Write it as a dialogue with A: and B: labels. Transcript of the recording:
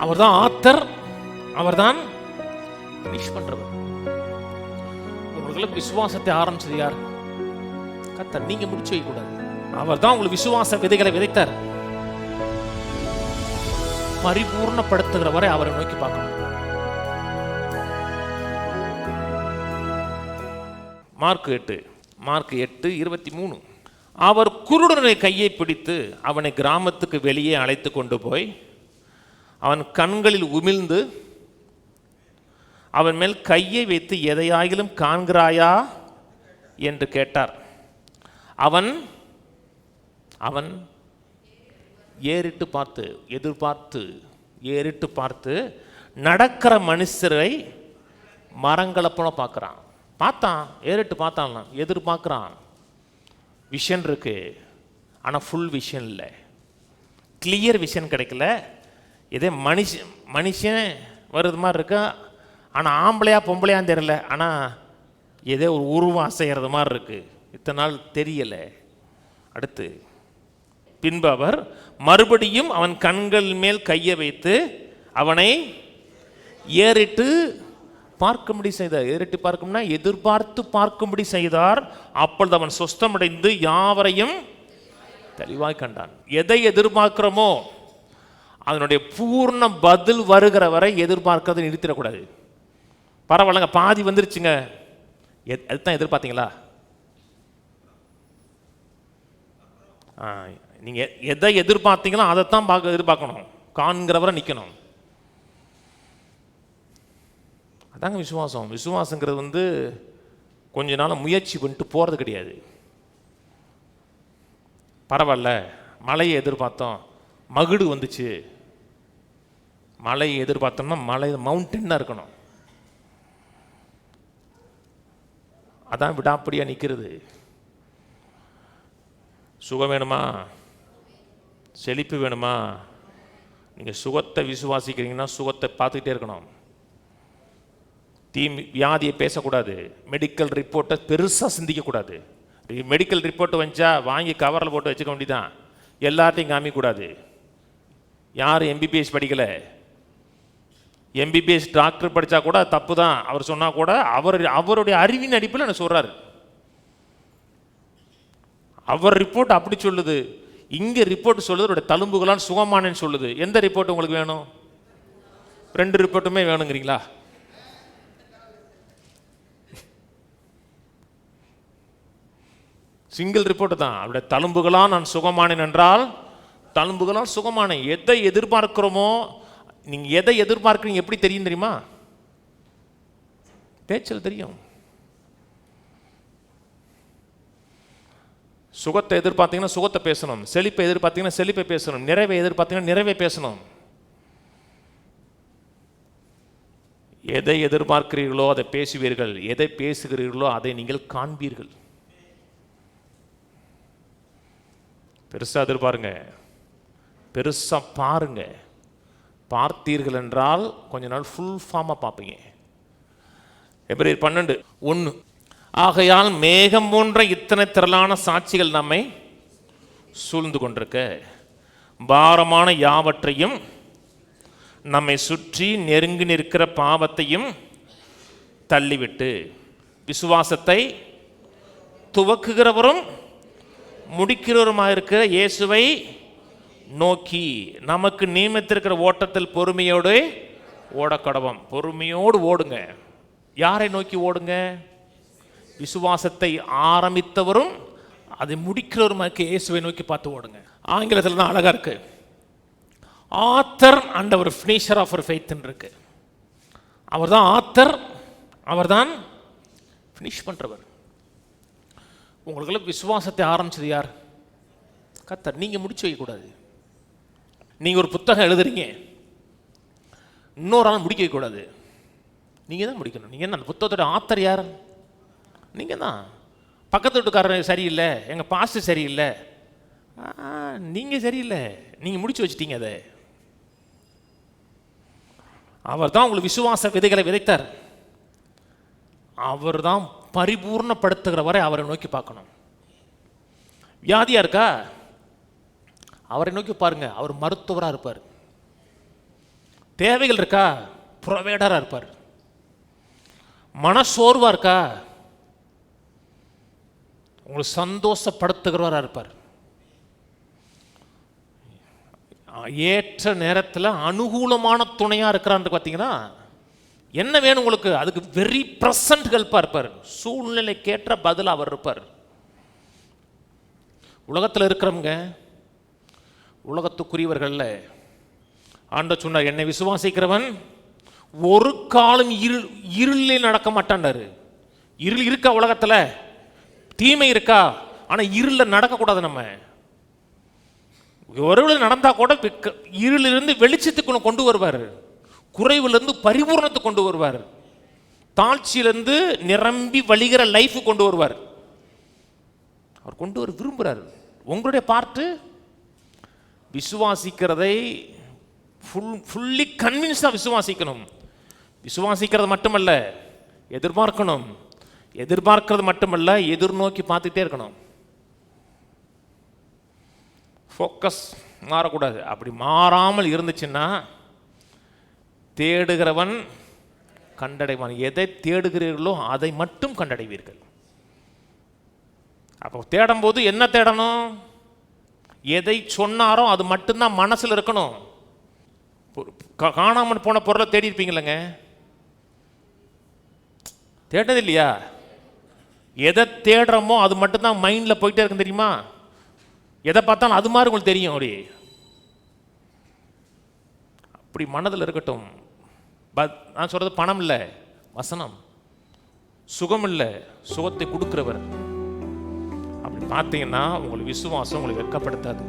A: அவர் தான் ஆத்தர், அவர் தான் ஃபினிஷ் பண்றவர். உங்களுக்கு விசுவாசத்தை ஆரம்பிச்சது யார்? கர்த்தர். நீங்க முடிச்சு வைக்க கூடாது. அவர் தான் உங்களுக்கு விசுவாச விதைகளை விதைத்தார். பரிபூர்ணப்படுத்துகிற வரை அவரை நோக்கி பார்க்கணும். மார்க் 8:23. அவர் குருடனை கையை பிடித்து அவனை கிராமத்துக்கு வெளியே அழைத்து கொண்டு போய் அவன் கண்களில் உமிழ்ந்து அவன் மேல் கையை வைத்து எதையாகிலும் காண்கிறாயா என்று கேட்டார். அவன் அவன் ஏறிட்டு பார்த்து நடக்கிற மனுஷரை மரங்களை போல பார்க்குறான். ஏறிட்டு பார்த்தான்லாம், எதிர்பார்க்குறான். விஷன் இருக்கு, ஆனால் ஃபுல் விஷன் இல்லை, கிளியர் விஷன் கிடைக்கல. இதே மனுஷன் வருது மாதிரி இருக்கு, ஆனால் ஆம்பளையா பொம்பளையான்னு தெரியல, ஆனால் ஏதோ ஒரு உருவம் அசைகிறது மாதிரி இருக்கு, இத்தனை நாள் தெரியலை. அடுத்து பின்பு அவர் மறுபடியும் அவன் கண்கள் மேல் கையை வைத்து அவனை ஏறிட்டு பார்க்கும்படி செய்தார். ஏறிட்டு பார்க்கும்னா எதிர்பார்த்து பார்க்கும்படி செய்தார். அப்பொழுது அவன் சொஸ்தமடைந்து யாவரையும் தெளிவாய் கண்டான். எதை எதிர்பார்க்கிறோமோ அதனுடைய பூர்ண பதில் வருகிற வரை எதிர்பார்க்கறதை நிறுத்திடக்கூடாது. பரவாயில்லங்க, பாதி வந்துருச்சுங்க, அதுதான் எதிர்பார்த்தீங்களா? நீங்கள் எதை எதிர்பார்த்தீங்களோ அதைத்தான் எதிர்பார்க்கணும், காண்கிறவரை நிற்கணும். அதாங்க விசுவாசம். விசுவாசங்கிறது கொஞ்ச நாள் முயற்சி பண்ணிட்டு போகிறது கிடையாது. பரவாயில்ல, மழையை எதிர்பார்த்தோம், மகுடு வந்துச்சு. மழையை எதிர்பார்த்தோம்னா மலை மவுண்டனாக இருக்கணும். அதான் விடாப்படியாக நிற்கிறது. சுகம் வேணுமா, செழிப்பு வேணுமா? நீங்கள் சுகத்தை விசுவாசிக்கிறீங்கன்னா சுகத்தை பார்த்துக்கிட்டே இருக்கணும். வியாதியை பேசக்கூடாது, மெடிக்கல் ரிப்போர்ட்டை பெருசாக சிந்திக்கக்கூடாது. மெடிக்கல் ரிப்போர்ட் வந்துச்சா வாங்கி கவரில் போட்டு வச்சுக்க வேண்டியதான், எல்லார்ட்டையும் காமிக்கக்கூடாது. யார் எம்பிபிஎஸ் படிக்கலை, எம்பிபிஎஸ் டாக்டர் படித்தா கூட தப்பு தான் அவர் சொன்னால் கூட அவருடைய அறிவின் அடிப்பில் என்ன சொல்கிறார், அவர் ரிப்போர்ட் அப்படி சொல்லுது. இங்கே ரிப்போர்ட் சொல்லுது அவருடைய தழும்புகளால் சுகமானேன்னு சொல்லுது. எந்த ரிப்போர்ட் உங்களுக்கு வேணும்? 2 ரிப்போர்ட்டுமே வேணுங்கிறீங்களா? சிங்கிள் ரிப்போர்ட் தான். அவருடைய தழும்புகளால் நான் சுகமானேன் என்றால் தழும்புகளால் சுகமானேன். எதை எதிர்பார்க்கிறோமோ, நீங்கள் எதை எதிர்பார்க்குறீங்க எப்படி தெரியும் தெரியுமா? பேச்சில் தெரியும். சுகத்தை எதிர்பார்த்தீங்கன்னா சுகத்தை பேசணும், செழிப்பை எதிர்பார்த்தீங்கன்னா செழிப்பை பேசணும், நிறைவை எதிர்பார்த்தீங்கன்னா நிறைவை பேசணும். எதை எதிர்பார்க்கிறீர்களோ அதை பேசுவீர்கள், எதை பேசுகிறீர்களோ அதை நீங்கள் காண்பீர்கள். பெருசாக எதிர்பாருங்க, பெருசாக பாருங்க. பார்த்தீர்கள் என்றால் கொஞ்ச நாள் ஃபுல் ஃபார்மாக பார்ப்பீங்க. எபிரேயர் 12:1. ஆகையால் மேகம் போன்ற இத்தனை திரளான சாட்சிகள் நம்மை சூழ்ந்து கொண்டிருக்க, பாரமான யாவற்றையும் நம்மை சுற்றி நெருங்கி நிற்கிற பாவத்தையும் தள்ளிவிட்டு விசுவாசத்தை துவக்குகிறவரும் முடிக்கிறவருமாயிருக்கிற இயேசுவை நோக்கி நமக்கு நியமித்திருக்கிற ஓட்டத்தில் பொறுமையோடு ஓடக்கடவோம். பொறுமையோடு ஓடுங்க. யாரை நோக்கி ஓடுங்க? விசுவாசத்தை ஆரம்பித்தவரும் அதை முடிக்கிறவருமாக்கு இயேசுவை நோக்கி பார்த்து ஓடுங்க. ஆங்கிலத்தில் தான் அழகா இருக்கு, author and our finisher of our faith இருக்கு. அவர் தான் ஆத்தர், அவர் தான் ஃபினிஷ் பண்றவர். உங்களுக்குள்ள விசுவாசத்தை ஆரம்பிச்சது யார்? கர்த்தர். நீங்க முடிச்சு வைக்கக்கூடாது. நீங்க ஒரு புத்தகம் எழுதுறீங்க, இன்னொரு ஆள் முடிக்க வைக்கக்கூடாது, நீங்க தான் முடிக்கணும். நீங்க என்ன அந்த புத்தகத்தோட ஆத்தர் யார்? நீங்க தான். பக்கத்து வீட்டுக்காரர் சரியில்லை, எங்க பாஸ்டர் சரியில்லை, நீங்க சரியில்லை, நீங்க முடிச்சு வச்சிட்டீங்க. அதை அவர் தான் உங்களுக்கு விசுவாச விதைகளை விதைத்தார். அவர் தான் பரிபூர்ணப்படுத்துகிற வரை அவரை நோக்கி பார்க்கணும். வியாதியா இருக்கா, அவரை நோக்கி பாருங்க, அவர் மருத்துவராக இருப்பார். தேவைகள் இருக்கா? ப்ரொவைடராக இருப்பார். மனசோர்வாக இருக்கா? உங்களை சந்தோஷப்படுத்துகிறவராக இருப்பார். ஏற்ற நேரத்தில் அனுகூலமான துணையாக இருக்கிறான்னு பார்த்தீங்கன்னா, என்ன வேணும் உங்களுக்கு, அதுக்கு வெரி ப்ரெசன்ட் ஹெல்ப்பாக இருப்பார். சூழ்நிலைக்கேற்ற பதில் அவர் இருப்பார். உலகத்தில் இருக்கிறவங்க, உலகத்துக்குரியவர்கள்ல ஆண்டவர் சொன்னார், என்னை விசுவாசிக்கிறவன் ஒரு காலம் இருளில் நடக்க மாட்டான்டாரு. இருள் இருக்கா உலகத்தில்? தீமை இருக்கா? ஆனால் இருளில் நடக்கக்கூடாது. நம்ம ஒருவேளை நடந்தால் கூட இருளிலிருந்து வெளிச்சத்துக்கு கொண்டு வருவார். குறைவிலிருந்து பரிபூர்ணத்துக்கு கொண்டு வருவார். தாழ்ச்சியிலிருந்து நிரம்பி வழிகிற லைஃப் கொண்டு வருவார். அவர் கொண்டு வர விரும்புகிறார். உங்களுடைய பார்ட்டு விசுவாசிக்கிறதை ஃபுல்லி கன்வின்ஸ்டாக விசுவாசிக்கணும். விசுவாசிக்கிறது மட்டுமல்ல, எதிர்பார்க்கணும். எதிர்பார்க்கிறது மட்டுமல்ல, எதிர்நோக்கி பார்த்துட்டே இருக்கணும். ஃபோக்கஸ் மாறக்கூடாது. அப்படி மாறாமல் இருந்துச்சுன்னா தேடுகிறவன் கண்டடைவான். எதை தேடுகிறீர்களோ அதை மட்டும் கண்டடைவீர்கள். அப்போ தேடும்போது என்ன தேடணும்? எதை சொன்னாரோ அது மட்டும்தான் மனசில் இருக்கணும். காணாமல் போன பொருளை தேடி இருப்பீங்களேங்க, தேட்டது இல்லையா? எதை தேடுறோமோ அது மட்டும்தான் மைண்டில் போயிட்டே இருக்கும், தெரியுமா? எதை பார்த்தாலும் அது மாதிரி உங்களுக்கு தெரியும். அப்படி மனதில் இருக்கட்டும். நான் சொல்றது பணம் இல்லை, வசனம். சுகம் இல்லை, சுகத்தை கொடுக்கிறவர். அப்படி பார்த்தீங்கன்னா உங்களுக்கு விசுவாசம் உங்களை வெட்கப்படுத்தாது.